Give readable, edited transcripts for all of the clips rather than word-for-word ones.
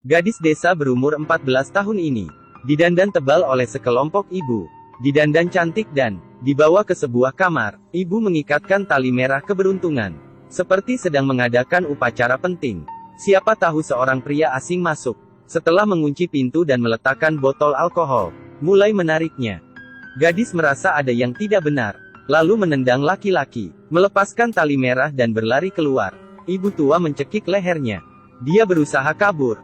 Gadis desa berumur 14 tahun ini didandan tebal oleh sekelompok ibu. Didandan cantik dan dibawa ke sebuah kamar. Ibu mengikatkan tali merah keberuntungan, seperti sedang mengadakan upacara penting. Siapa tahu seorang pria asing masuk. Setelah mengunci pintu dan meletakkan botol alkohol, mulai menariknya. Gadis merasa ada yang tidak benar, lalu menendang laki-laki, melepaskan tali merah dan berlari keluar. Ibu tua mencekik lehernya. Dia berusaha kabur,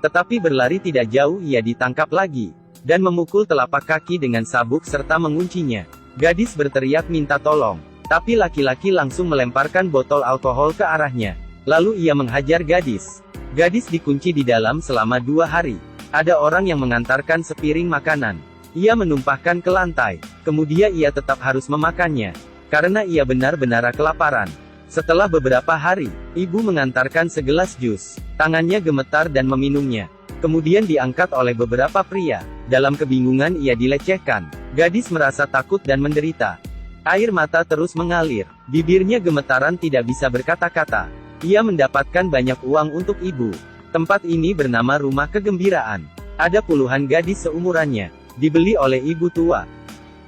tetapi berlari tidak jauh ia ditangkap lagi, dan memukul telapak kaki dengan sabuk serta menguncinya. Gadis berteriak minta tolong, tapi laki-laki langsung melemparkan botol alkohol ke arahnya. Lalu ia menghajar gadis. Gadis dikunci di dalam selama 2 hari. Ada orang yang mengantarkan sepiring makanan. Ia menumpahkan ke lantai, kemudian ia tetap harus memakannya, karena ia benar-benar kelaparan. Setelah beberapa hari, ibu mengantarkan segelas jus. Tangannya gemetar dan meminumnya. Kemudian diangkat oleh beberapa pria. Dalam kebingungan ia dilecehkan. Gadis merasa takut dan menderita. Air mata terus mengalir. Bibirnya gemetaran tidak bisa berkata-kata. Ia mendapatkan banyak uang untuk ibu. Tempat ini bernama Rumah Kegembiraan. Ada puluhan gadis seumurannya. Dibeli oleh ibu tua.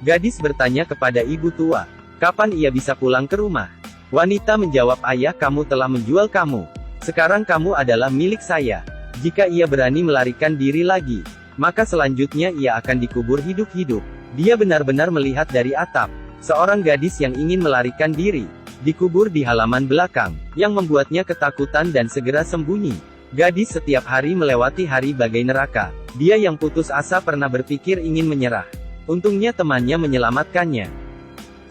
Gadis bertanya kepada ibu tua, kapan ia bisa pulang ke rumah? Wanita menjawab, ayah kamu telah menjual kamu. Sekarang kamu adalah milik saya. Jika ia berani melarikan diri lagi, maka selanjutnya ia akan dikubur hidup-hidup. Dia benar-benar melihat dari atap. Seorang gadis yang ingin melarikan diri, dikubur di halaman belakang, yang membuatnya ketakutan dan segera sembunyi. Gadis setiap hari melewati hari bagai neraka. Dia yang putus asa pernah berpikir ingin menyerah. Untungnya temannya menyelamatkannya.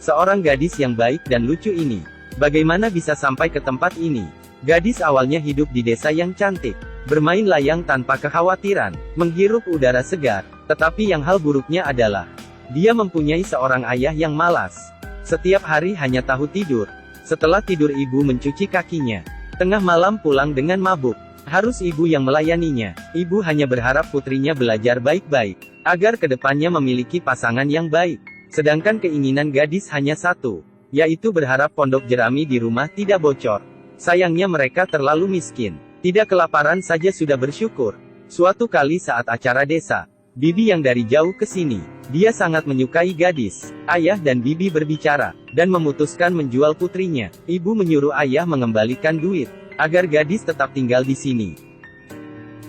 Seorang gadis yang baik dan lucu ini, bagaimana bisa sampai ke tempat ini? Gadis awalnya hidup di desa yang cantik, bermain layang tanpa kekhawatiran, menghirup udara segar. Tetapi yang hal buruknya adalah, dia mempunyai seorang ayah yang malas. Setiap hari hanya tahu tidur. Setelah tidur ibu mencuci kakinya. Tengah malam pulang dengan mabuk. Harus ibu yang melayaninya. Ibu hanya berharap putrinya belajar baik-baik, agar kedepannya memiliki pasangan yang baik. Sedangkan keinginan gadis hanya satu, yaitu berharap pondok jerami di rumah tidak bocor. Sayangnya mereka terlalu miskin. Tidak kelaparan saja sudah bersyukur. Suatu kali saat acara desa, bibi yang dari jauh ke sini. Dia sangat menyukai gadis. Ayah dan bibi berbicara, dan memutuskan menjual putrinya. Ibu menyuruh ayah mengembalikan duit, agar gadis tetap tinggal di sini.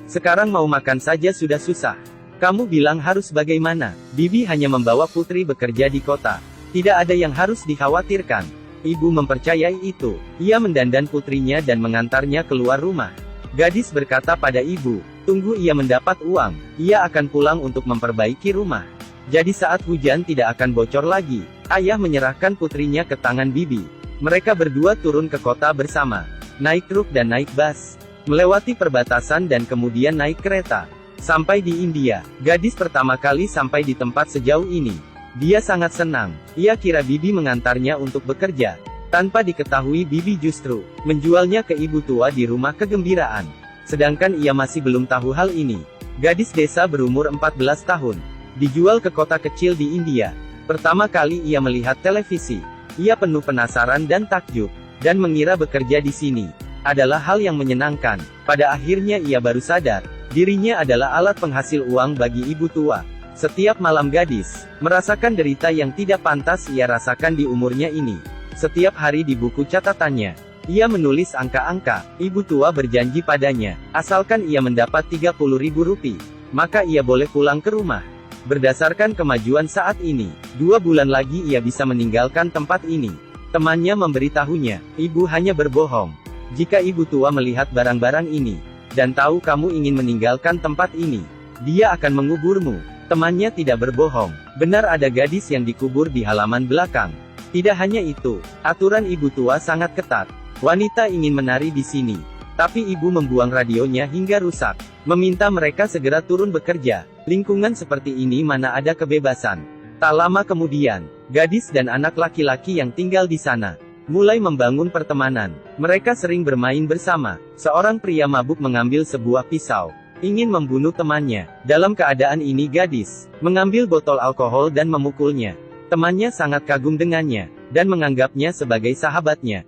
Sekarang mau makan saja sudah susah. Kamu bilang harus bagaimana? Bibi hanya membawa putri bekerja di kota. Tidak ada yang harus dikhawatirkan. Ibu mempercayai itu. Ia mendandan putrinya dan mengantarnya keluar rumah. Gadis berkata pada ibu, tunggu ia mendapat uang, ia akan pulang untuk memperbaiki rumah. Jadi saat hujan tidak akan bocor lagi. Ayah menyerahkan putrinya ke tangan bibi. Mereka berdua turun ke kota bersama. Naik truk dan naik bus. Melewati perbatasan dan kemudian naik kereta. Sampai di India. Gadis pertama kali sampai di tempat sejauh ini. Dia sangat senang. Ia kira bibi mengantarnya untuk bekerja. Tanpa diketahui bibi justru menjualnya ke ibu tua di Rumah Kegembiraan. Sedangkan ia masih belum tahu hal ini. Gadis desa berumur 14 tahun. Dijual ke kota kecil di India. Pertama kali ia melihat televisi. Ia penuh penasaran dan takjub, dan mengira bekerja di sini adalah hal yang menyenangkan. Pada akhirnya ia baru sadar, dirinya adalah alat penghasil uang bagi ibu tua. Setiap malam gadis merasakan derita yang tidak pantas ia rasakan di umurnya ini. Setiap hari di buku catatannya, ia menulis angka-angka. Ibu tua berjanji padanya, asalkan ia mendapat 30.000 rupiah, maka ia boleh pulang ke rumah. Berdasarkan kemajuan saat ini, 2 bulan lagi ia bisa meninggalkan tempat ini. Temannya memberitahunya, ibu hanya berbohong. Jika ibu tua melihat barang-barang ini, dan tahu kamu ingin meninggalkan tempat ini, dia akan menguburmu. Temannya tidak berbohong. Benar ada gadis yang dikubur di halaman belakang. Tidak hanya itu, aturan ibu tua sangat ketat. Wanita ingin menari di sini, tapi ibu membuang radionya hingga rusak. Meminta mereka segera turun bekerja. Lingkungan seperti ini mana ada kebebasan. Tak lama kemudian, gadis dan anak laki-laki yang tinggal di sana mulai membangun pertemanan. Mereka sering bermain bersama. Seorang pria mabuk mengambil sebuah pisau, ingin membunuh temannya. Dalam keadaan ini gadis mengambil botol alkohol dan memukulnya. Temannya sangat kagum dengannya, dan menganggapnya sebagai sahabatnya.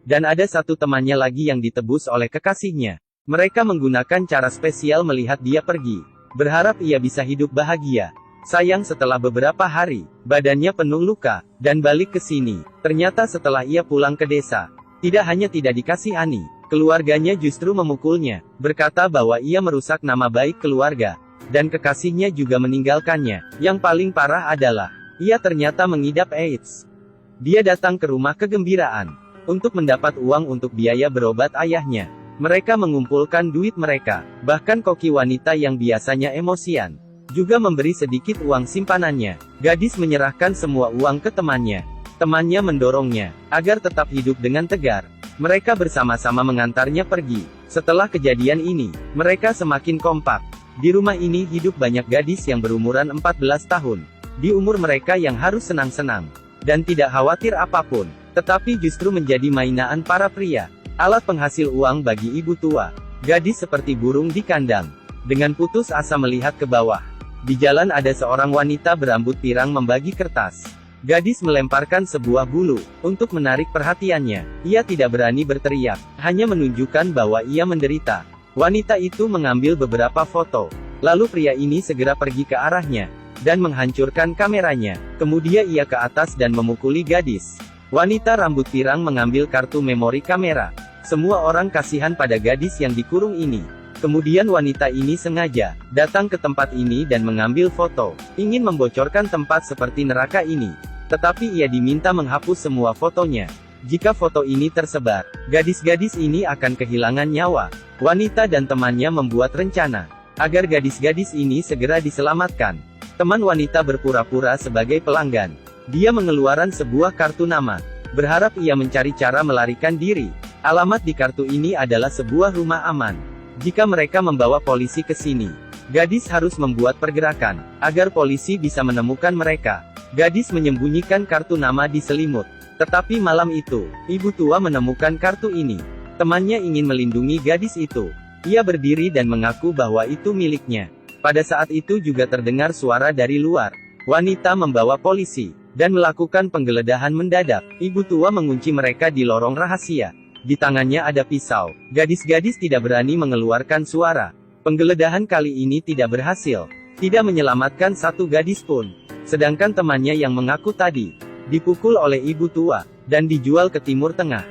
Dan ada satu temannya lagi yang ditebus oleh kekasihnya. Mereka menggunakan cara spesial melihat dia pergi. Berharap ia bisa hidup bahagia. Sayang setelah beberapa hari, badannya penuh luka, dan balik ke sini. Ternyata setelah ia pulang ke desa, tidak hanya tidak dikasihani, keluarganya justru memukulnya, berkata bahwa ia merusak nama baik keluarga, dan kekasihnya juga meninggalkannya. Yang paling parah adalah, ia ternyata mengidap AIDS. Dia datang ke rumah kegembiraan, untuk mendapat uang untuk biaya berobat ayahnya. Mereka mengumpulkan duit mereka, bahkan koki wanita yang biasanya emosian, juga memberi sedikit uang simpanannya. Gadis menyerahkan semua uang ke temannya. Temannya mendorongnya, agar tetap hidup dengan tegar. Mereka bersama-sama mengantarnya pergi. Setelah kejadian ini, mereka semakin kompak. Di rumah ini hidup banyak gadis yang berumuran 14 tahun. Di umur mereka yang harus senang-senang, dan tidak khawatir apapun, tetapi justru menjadi mainan para pria. Alat penghasil uang bagi ibu tua. Gadis seperti burung di kandang. Dengan putus asa melihat ke bawah. Di jalan ada seorang wanita berambut pirang membagi kertas. Gadis melemparkan sebuah bulu, untuk menarik perhatiannya. Ia tidak berani berteriak, hanya menunjukkan bahwa ia menderita. Wanita itu mengambil beberapa foto. Lalu pria ini segera pergi ke arahnya, dan menghancurkan kameranya. Kemudian ia ke atas dan memukuli gadis. Wanita rambut pirang mengambil kartu memori kamera. Semua orang kasihan pada gadis yang dikurung ini. Kemudian wanita ini sengaja datang ke tempat ini dan mengambil foto, ingin membocorkan tempat seperti neraka ini. Tetapi ia diminta menghapus semua fotonya. Jika foto ini tersebar, gadis-gadis ini akan kehilangan nyawa. Wanita dan temannya membuat rencana agar gadis-gadis ini segera diselamatkan. Teman wanita berpura-pura sebagai pelanggan. Dia mengeluarkan sebuah kartu nama, berharap ia mencari cara melarikan diri. Alamat di kartu ini adalah sebuah rumah aman. Jika mereka membawa polisi ke sini, gadis harus membuat pergerakan, agar polisi bisa menemukan mereka. Gadis menyembunyikan kartu nama di selimut. Tetapi malam itu, ibu tua menemukan kartu ini. Temannya ingin melindungi gadis itu. Ia berdiri dan mengaku bahwa itu miliknya. Pada saat itu juga terdengar suara dari luar. Wanita membawa polisi, dan melakukan penggeledahan mendadak. Ibu tua mengunci mereka di lorong rahasia. Di tangannya ada pisau. Gadis-gadis tidak berani mengeluarkan suara. Penggeledahan kali ini tidak berhasil. Tidak menyelamatkan satu gadis pun. Sedangkan temannya yang mengaku tadi, dipukul oleh ibu tua, dan dijual ke Timur Tengah.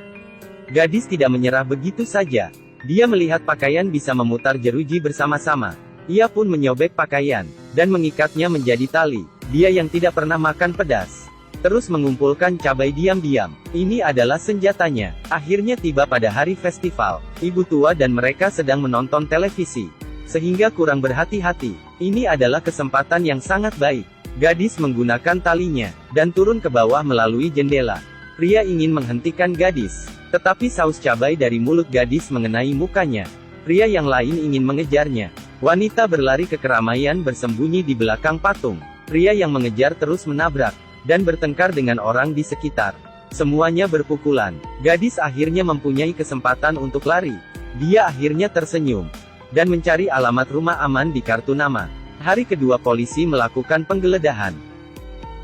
Gadis tidak menyerah begitu saja. Dia melihat pakaian bisa memutar jeruji bersama-sama. Ia pun menyobek pakaian, dan mengikatnya menjadi tali. Dia yang tidak pernah makan pedas, terus mengumpulkan cabai diam-diam. Ini adalah senjatanya. Akhirnya tiba pada hari festival. Ibu tua dan mereka sedang menonton televisi, sehingga kurang berhati-hati. Ini adalah kesempatan yang sangat baik. Gadis menggunakan talinya, dan turun ke bawah melalui jendela. Pria ingin menghentikan gadis, tetapi saus cabai dari mulut gadis mengenai mukanya. Pria yang lain ingin mengejarnya. Wanita berlari ke keramaian bersembunyi di belakang patung. Pria yang mengejar terus menabrak, dan bertengkar dengan orang di sekitar. Semuanya berpukulan. Gadis akhirnya mempunyai kesempatan untuk lari. Dia akhirnya tersenyum, dan mencari alamat rumah aman di kartu nama. Hari kedua polisi melakukan penggeledahan.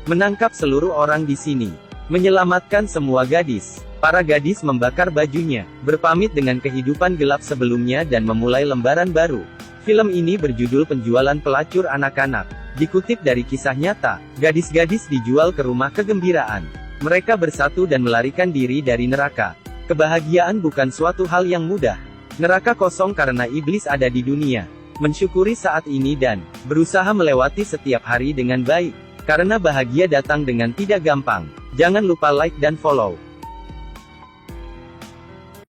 Menangkap seluruh orang di sini. Menyelamatkan semua gadis. Para gadis membakar bajunya, berpamit dengan kehidupan gelap sebelumnya dan memulai lembaran baru. Film ini berjudul Penjualan Pelacur Anak-anak. Dikutip dari kisah nyata, gadis-gadis dijual ke rumah kegembiraan. Mereka bersatu dan melarikan diri dari neraka. Kebahagiaan bukan suatu hal yang mudah. Neraka kosong karena iblis ada di dunia. Mensyukuri saat ini dan berusaha melewati setiap hari dengan baik. Karena bahagia datang dengan tidak gampang. Jangan lupa like dan follow.